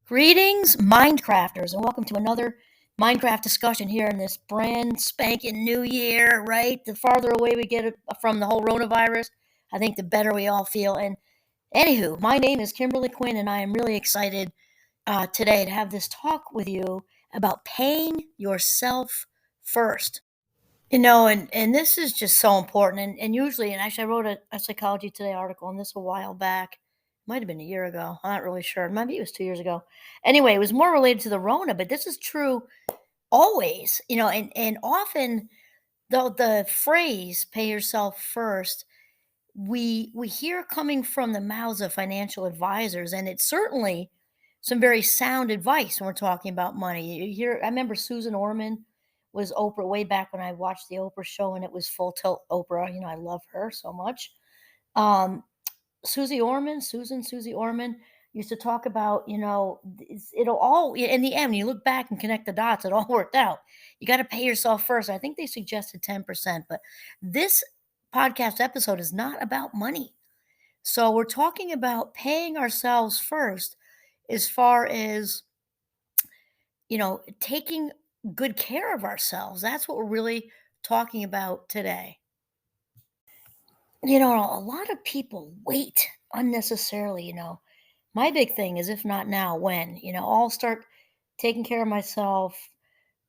Greetings, Mindcrafters, and welcome to another Minecraft discussion here in this brand spanking new year, right? The farther away we get from the whole coronavirus, I think the better we all feel. And anywho, my name is Kimberly Quinn, and I am really excited today to have this talk with you about paying yourself first. And this is just so important. And usually, and actually, I wrote a Psychology Today article on this a while back. Might have been a year ago. I'm not really sure. Maybe it was 2 years ago. Anyway, it was more related to the Rona, but this is true always, and often the phrase pay yourself first, we hear coming from the mouths of financial advisors, and it's certainly some very sound advice when we're talking about money. You hear, I remember Susan Orman was Oprah way back when I watched the Oprah show and it was full tilt Oprah. I love her so much. Um, Susie Orman used to talk about, it'll all, in the end, when you look back and connect the dots, it all worked out. You got to pay yourself first. I think they suggested 10%, but this podcast episode is not about money. So we're talking about paying ourselves first as far as, taking good care of ourselves. That's what we're really talking about today. A lot of people wait unnecessarily. My big thing is if not now, when? I'll start taking care of myself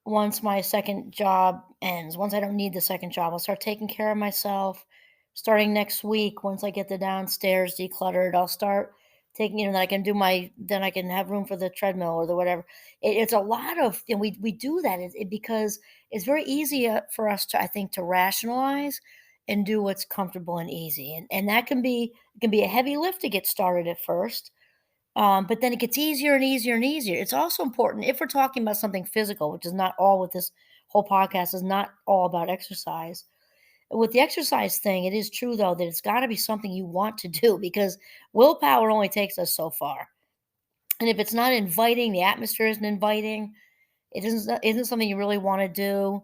once my second job ends. Once I don't need the second job, I'll start taking care of myself starting next week. Once I get the downstairs decluttered, I'll start taking, then I can then I can have room for the treadmill or the whatever. It's a lot of, we do that because it's very easy for us to, I think, to rationalize and do what's comfortable and easy. And that can be a heavy lift to get started at first. But then it gets easier and easier and easier. It's also important if we're talking about something physical, which is not all what this whole podcast is not all about exercise. With the exercise thing, it is true though that it's got to be something you want to do because willpower only takes us so far. And if it's not inviting, the atmosphere isn't inviting, it isn't something you really want to do.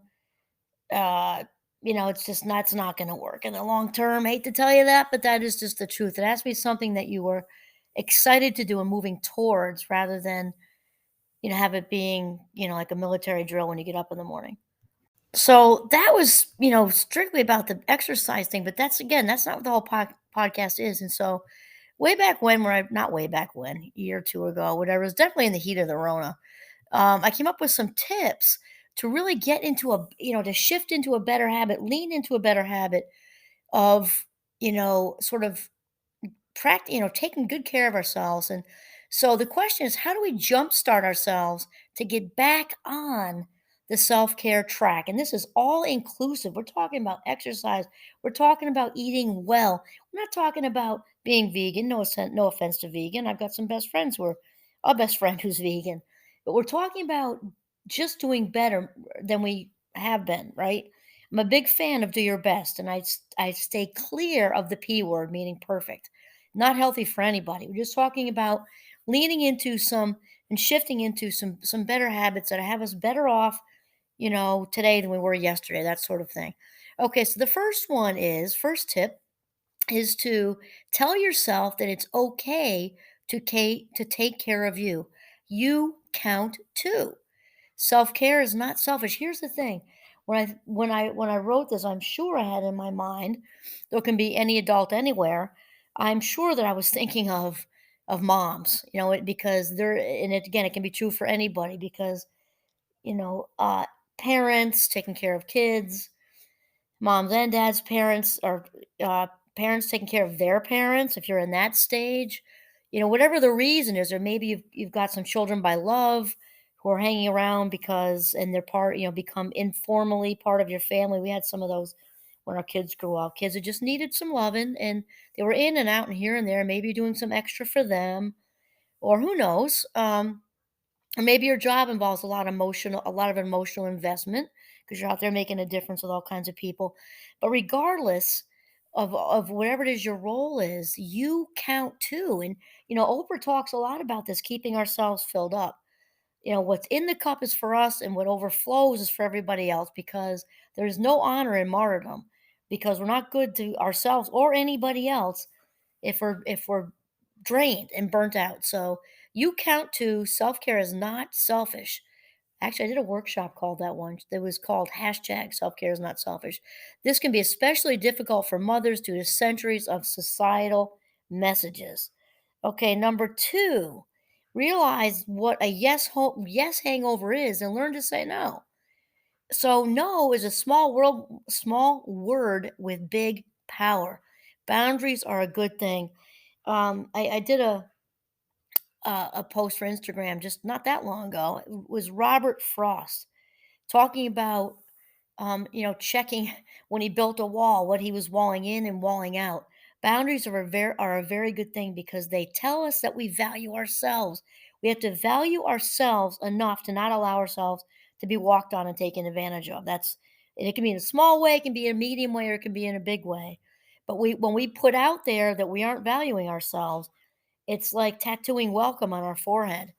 Uh, it's not going to work in the long term. Hate to tell you that, but that is just the truth. It has to be something that you were excited to do and moving towards rather than, have it being, like a military drill when you get up in the morning. So that was, strictly about the exercise thing, but that's not what the whole podcast is. And so way back when, not way back when, a year or two ago, whatever, it was definitely in the heat of the Rona. I came up with some tips to really get into to shift into a better habit, lean into a better habit of, sort of taking good care of ourselves. And so the question is, how do we jumpstart ourselves to get back on the self-care track? And this is all inclusive. We're talking about exercise. We're talking about eating well. We're not talking about being vegan. No offense to vegan. I've got some best friends a best friend who's vegan. But we're talking about just doing better than we have been, right? I'm a big fan of do your best, and I stay clear of the P word, meaning perfect. Not healthy for anybody. We're just talking about leaning into some and shifting into some better habits that have us better off, today than we were yesterday, that sort of thing. Okay, so the first tip is to tell yourself that it's okay to take care of you. You count too. Self-care is not selfish. Here's the thing. When I wrote this, I'm sure I had in my mind, there can be any adult anywhere. I'm sure that I was thinking of moms, because they're, and it, again, it can be true for anybody because, you know, uh parents taking care of kids, moms and dads, parents, or parents taking care of their parents if you're in that stage, whatever the reason is, or maybe you've got some children by love who are hanging around because, and they're part, become informally part of your family. We had some of those when our kids grew up, kids that just needed some loving, and they were in and out and here and there, maybe doing some extra for them, or who knows. Or maybe your job involves a lot of emotional investment because you're out there making a difference with all kinds of people. But regardless of whatever it is your role is, you count too. And Oprah talks a lot about this, keeping ourselves filled up. What's in the cup is for us, and what overflows is for everybody else, because there's no honor in martyrdom, because we're not good to ourselves or anybody else if we're drained and burnt out. So You count to self care is not selfish. Actually, I did a workshop called that one. That was called hashtag self care is not selfish. This can be especially difficult for mothers due to centuries of societal messages. Okay, number two, realize what a yes hangover is and learn to say no. So no is a small word with big power. Boundaries are a good thing. I did a post for Instagram just not that long ago. It was Robert Frost talking about checking when he built a wall, what he was walling in and walling out. Boundaries are a very good thing because they tell us that we value ourselves. We have to value ourselves enough to not allow ourselves to be walked on and taken advantage of. And it can be in a small way, it can be in a medium way, or it can be in a big way. But when we put out there that we aren't valuing ourselves, it's like tattooing welcome on our forehead.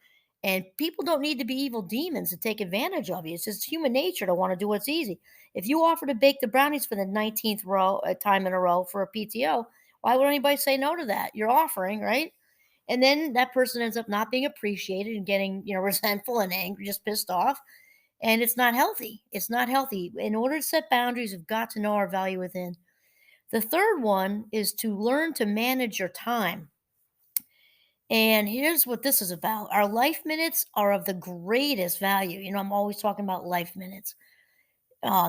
And people don't need to be evil demons to take advantage of you. It's just human nature to want to do what's easy. If you offer to bake the brownies for the 19th time in a row for a PTO, why would anybody say no to that? You're offering, right? And then that person ends up not being appreciated and getting, resentful and angry, just pissed off. And it's not healthy. It's not healthy. In order to set boundaries, we've got to know our value within. The third one is to learn to manage your time. And here's what this is about. Our life minutes are of the greatest value. I'm always talking about life minutes.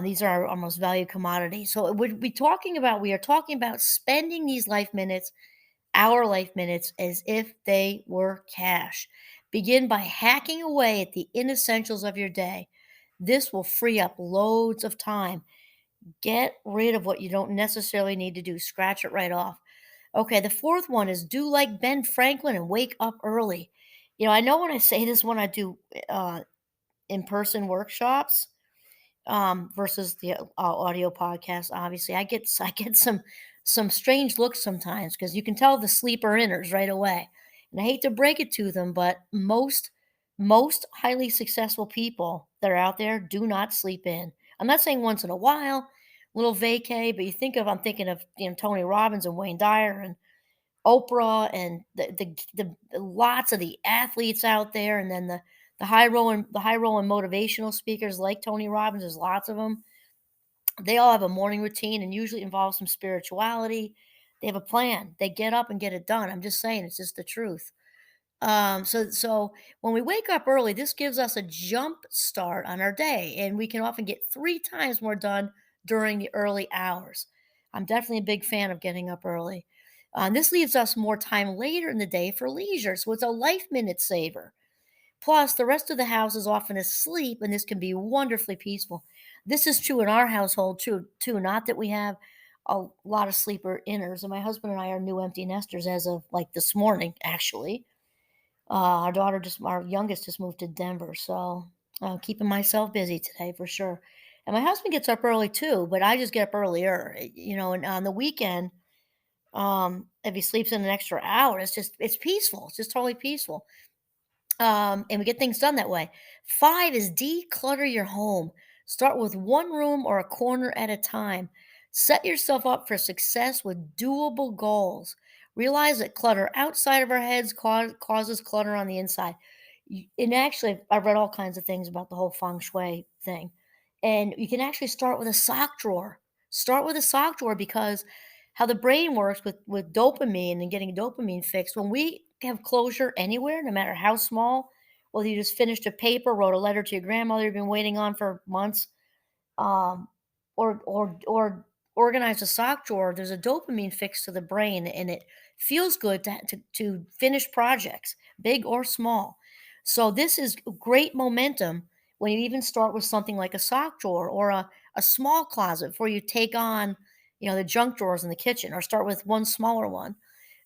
These are our most valued commodity. So we are talking about spending these life minutes, our life minutes, as if they were cash. Begin by hacking away at the inessentials of your day. This will free up loads of time. Get rid of what you don't necessarily need to do. Scratch it right off. Okay, the fourth one is do like Ben Franklin and wake up early. I know when I say this when I do in-person workshops versus the audio podcast, obviously I get some strange looks sometimes because you can tell the sleeper inners right away. And I hate to break it to them, but most highly successful people that are out there do not sleep in. I'm not saying once in a while, little vacay, but I'm thinking of Tony Robbins and Wayne Dyer and Oprah and the lots of the athletes out there, and then the high rolling motivational speakers like Tony Robbins. There's lots of them. They all have a morning routine and usually involves some spirituality. They have a plan. They get up and get it done. I'm just saying, it's just the truth. So when we wake up early, this gives us a jump start on our day, and we can often get 3 times more done during the early hours. I'm definitely a big fan of getting up early. This leaves us more time later in the day for leisure, so it's a life minute saver. Plus, the rest of the house is often asleep, and this can be wonderfully peaceful. This is true in our household too. Not that we have a lot of sleeper inners, and my husband and I are new empty nesters as of like this morning, actually. Our youngest just moved to Denver, so keeping myself busy today for sure. And my husband gets up early too, but I just get up earlier, and on the weekend, if he sleeps in an extra hour, it's peaceful. It's just totally peaceful. And we get things done that way. Five is declutter your home. Start with one room or a corner at a time. Set yourself up for success with doable goals. Realize that clutter outside of our heads causes clutter on the inside. And actually, I've read all kinds of things about the whole feng shui thing. And you can actually start with a sock drawer. Start with a sock drawer because how the brain works with dopamine and getting dopamine fixed. When we have closure anywhere, no matter how small, whether you just finished a paper, wrote a letter to your grandmother you've been waiting on for months, um, or organize a sock drawer, there's a dopamine fix to the brain, and it feels good to finish projects, big or small. So this is great momentum when you even start with something like a sock drawer or a small closet before you take on, the junk drawers in the kitchen, or start with one smaller one.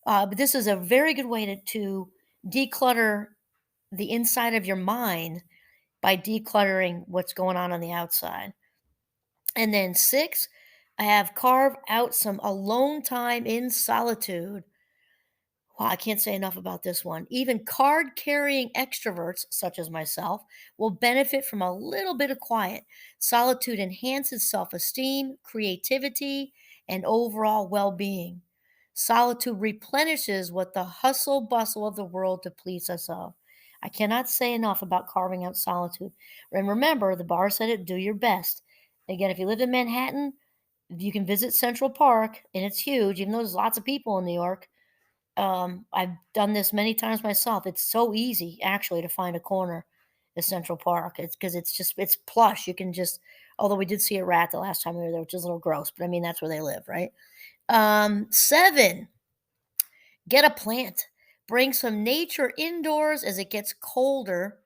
But this is a very good way to declutter the inside of your mind by decluttering what's going on the outside. And then six, I have carved out some alone time in solitude. Wow, I can't say enough about this one. Even card carrying extroverts, such as myself, will benefit from a little bit of quiet. Solitude enhances self esteem, creativity, and overall well being. Solitude replenishes what the hustle bustle of the world depletes us of. I cannot say enough about carving out solitude. And remember, the bar said it, do your best. Again, if you live in Manhattan, you can visit Central Park, and it's huge, even though there's lots of people in New York. I've done this many times myself. It's so easy actually to find a corner at Central Park. It's because it's plush. You can just although we did see a rat the last time we were there, which is a little gross, but I mean that's where they live, right? 7, get a plant. Bring some nature indoors as it gets colder.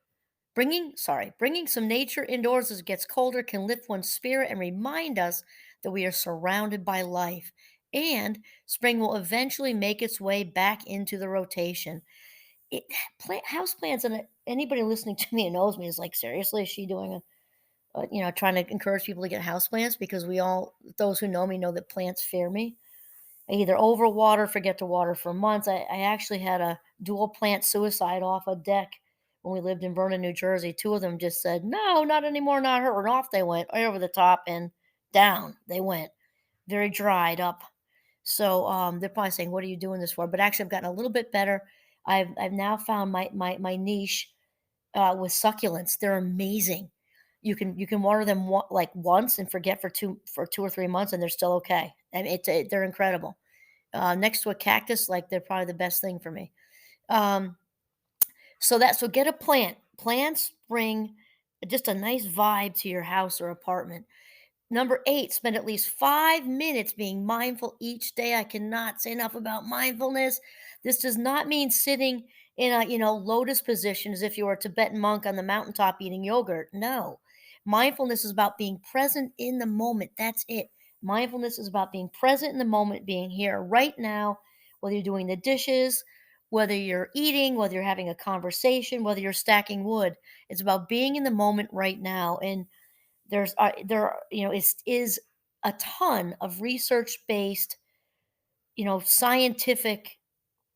Bringing some nature indoors as it gets colder can lift one's spirit and remind us that we are surrounded by life. And spring will eventually make its way back into the rotation. It, house plants, and anybody listening to me and knows me is like, seriously, is she doing trying to encourage people to get house plants? Because those who know me know that plants fear me. I either overwater, forget to water for months. I actually had a dual plant suicide off a deck when we lived in Vernon, New Jersey. Two of them just said, "No, not anymore, not her." And off they went, right over the top and down they went, very dried up. So they're probably saying, "What are you doing this for?" But actually, I've gotten a little bit better. I've now found my niche with succulents. They're amazing. You can water them like once and forget for 2 or 3 months, and they're still okay. And they're incredible next to a cactus, like they're probably the best thing for me. Um, so get a plant. Plants bring just a nice vibe to your house or apartment. Number 8, spend at least 5 minutes being mindful each day. I cannot say enough about mindfulness. This does not mean sitting in a, lotus position as if you were a Tibetan monk on the mountaintop eating yogurt. No. Mindfulness is about being present in the moment. That's it. Mindfulness is about being present in the moment, being here right now, whether you're doing the dishes, whether you're eating, whether you're having a conversation, whether you're stacking wood. It's about being in the moment right now. And is a ton of research-based, scientific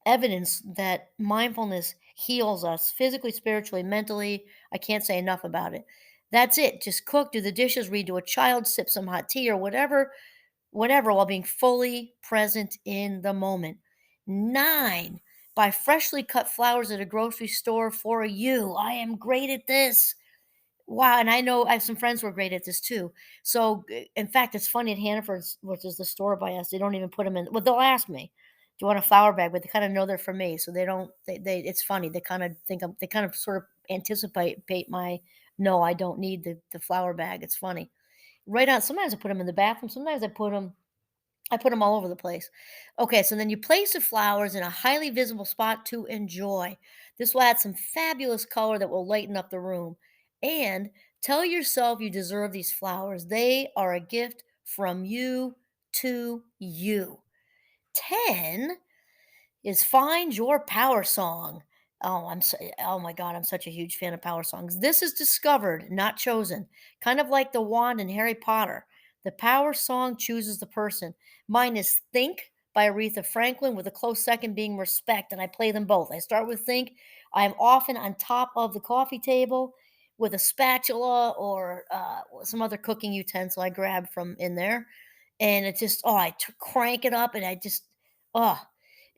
evidence that mindfulness heals us physically, spiritually, mentally. I can't say enough about it. That's it. Just cook, do the dishes, read to a child, sip some hot tea or whatever, while being fully present in the moment. 9, buy freshly cut flowers at a grocery store for you. I am great at this. Wow, and I know I have some friends who are great at this too. So, in fact, it's funny at Hannaford's, which is the store by us, they don't even put them in. Well, they'll ask me, "Do you want a flower bag?" But they kind of know they're for me, so they don't. They. It's funny. They kind of think I'm. They kind of sort of anticipate my. No, I don't need the flower bag. It's funny. Right on. Sometimes I put them in the bathroom. Sometimes I put them all over the place. Okay, so then you place the flowers in a highly visible spot to enjoy. This will add some fabulous color that will lighten up the room. And tell yourself you deserve these flowers. They are a gift from you to you. 10, is find your power song. Oh my god, I'm such a huge fan of power songs. This is discovered, not chosen. Kind of like the wand in Harry Potter. The power song chooses the person. Mine is Think by Aretha Franklin, with a close second being Respect, and I play them both. I start with Think. I am often on top of the coffee table with a spatula or some other cooking utensil I grab from in there, and it's just crank it up, and I just oh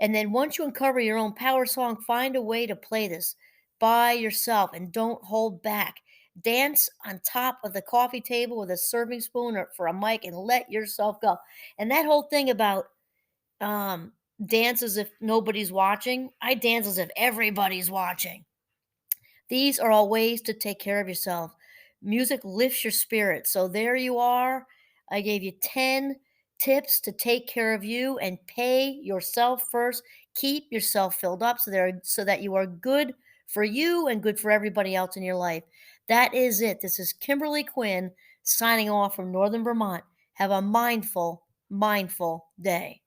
and then once you uncover your own power song, find a way to play this by yourself and don't hold back. Dance on top of the coffee table with a serving spoon or for a mic and let yourself go. And that whole thing about um, dance as if nobody's watching, I dance as if everybody's watching. These are all ways to take care of yourself. Music lifts your spirit. So there you are. I gave you 10 tips to take care of you and pay yourself first. Keep yourself filled up so that you are good for you and good for everybody else in your life. That is it. This is Kimberly Quinn signing off from Northern Vermont. Have a mindful day.